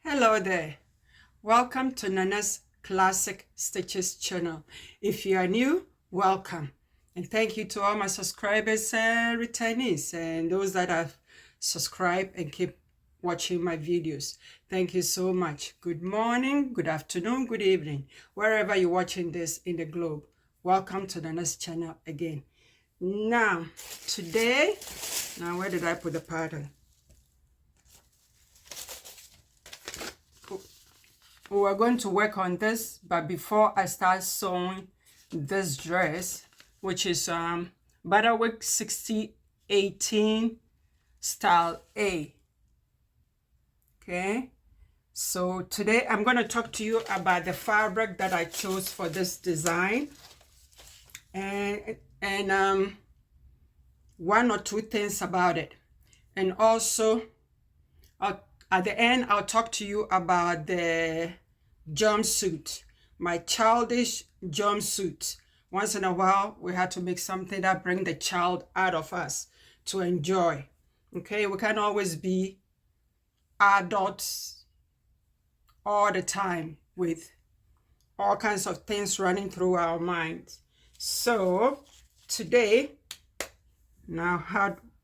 Hello there. Welcome to Nana's Classic Stitches channel. If you are new, welcome. And thank you to all my subscribers and returnees and those that have subscribed and keep watching my videos. Thank you so much. Good morning, good afternoon, good evening, wherever you're watching this in the globe. Welcome to Nana's channel again. Now, today, where did I put the pattern? We're going to work on this, but before I start sewing this dress, which is Butterick 6018 style A. Okay, so today I'm going to talk to you about the fabric that I chose for this design, and one or two things about it, and also at the end, I'll talk to you about the jumpsuit, my childish jumpsuit. Once in a while, we have to make something that brings the child out of us to enjoy. Okay, we can't always be adults all the time with all kinds of things running through our minds. So today, now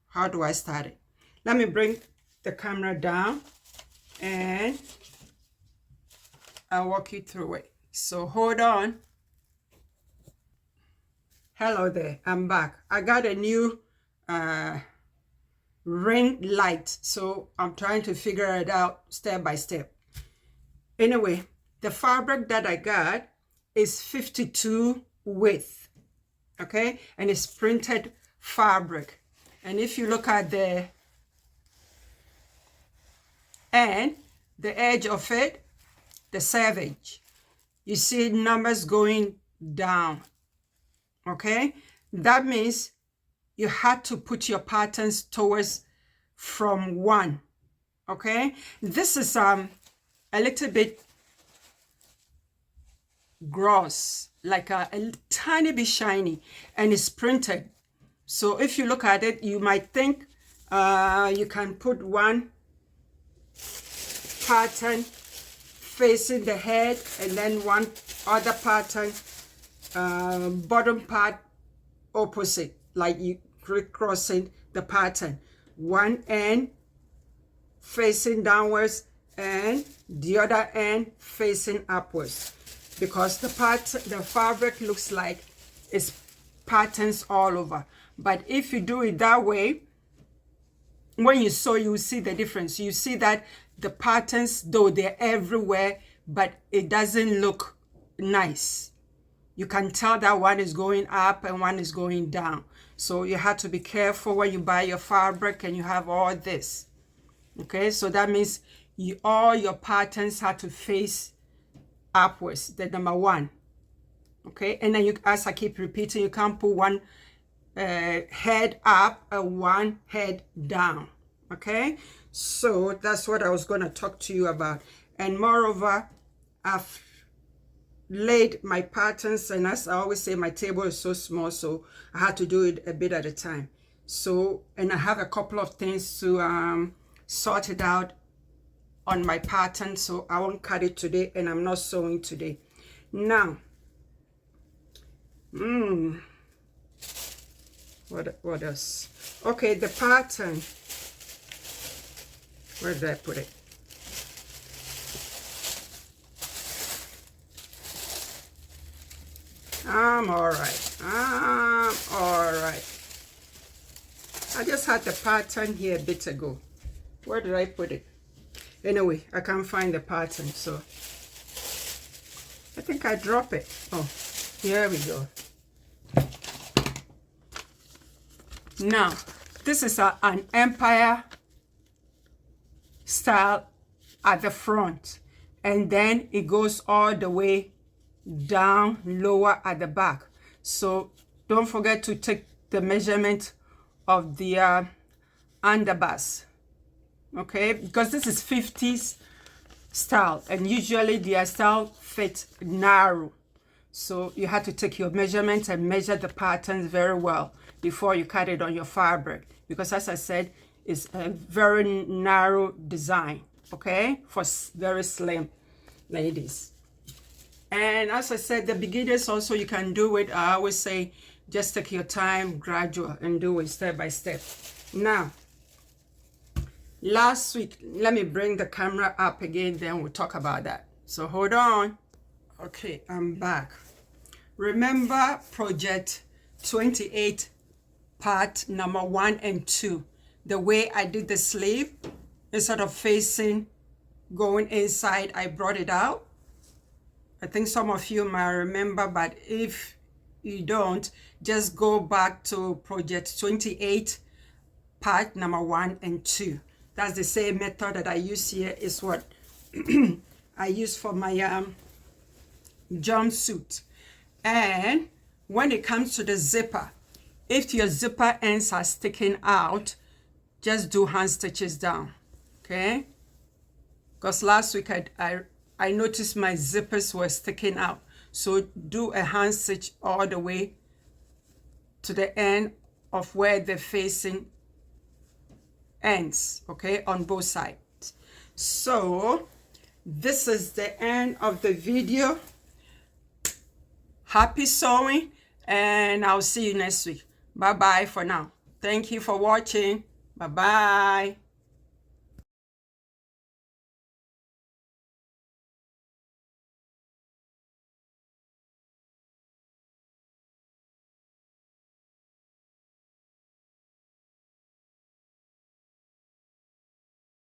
how do I start it? Let me bring the camera down and I'll walk you through it. So hold on. Hello there, I'm back. I got a new ring light, so I'm trying to figure it out step by step. Anyway, the fabric that I got is 52 width, okay, and it's printed fabric. And if you look at the edge of it, the selvage, you see numbers going down. Okay, that means you had to put your patterns towards from 1. Okay, this is a little bit gross, like a tiny bit shiny, and it's printed. So if you look at it, you might think you can put one pattern facing the head and then one other pattern bottom part opposite, like you crisscrossing the pattern, one end facing downwards and the other end facing upwards, because the fabric looks like it's patterns all over. But if you do it that way, when you sew, you see the difference. You see that the patterns, though they're everywhere, but it doesn't look nice. You can tell that one is going up and one is going down. So you have to be careful when you buy your fabric and you have all this. Okay, so that means all your patterns have to face upwards, the number 1. Okay, and then as I keep repeating, you can't put one head up and one head down. Okay, so that's what I was going to talk to you about. And moreover, I've laid my patterns, and as I always say, my table is so small, so I had to do it a bit at a time. So, and I have a couple of things to sort it out on my pattern, so I won't cut it today, and I'm not sewing today. Now, what else? Okay, the pattern. Where did I put it? I'm all right. I just had the pattern here a bit ago. Where did I put it? Anyway, I can't find the pattern, so I think I dropped it. Oh, here we go. Now, this is an empire style at the front, and then it goes all the way down lower at the back. So don't forget to take the measurement of the underbust, okay, because this is 50s style, and usually their style fits narrow. So you have to take your measurements and measure the patterns very well before you cut it on your fabric, because as I said, it's a very narrow design. okay, for very slim ladies. And as I said, the beginners also, you can do it. I always say, just take your time, gradual, and do it step by step. Now, last week, let me bring the camera up again, then we'll talk about that. So hold on. Okay, I'm back. Remember project 28, part number 1 and 2. The way I did the sleeve, instead of facing, going inside, I brought it out. I think some of you might remember, but if you don't, just go back to project 28, part number 1 and 2. That's the same method that I use here, is what I use for my jumpsuit. And when it comes to the zipper, if your zipper ends are sticking out, just do hand stitches down, okay? Because last week I noticed my zippers were sticking out. So do a hand stitch all the way to the end of where the facing ends, okay, on both sides. So this is the end of the video. Happy sewing, and I'll see you next week. Bye bye for now. Thank you for watching. Bye bye.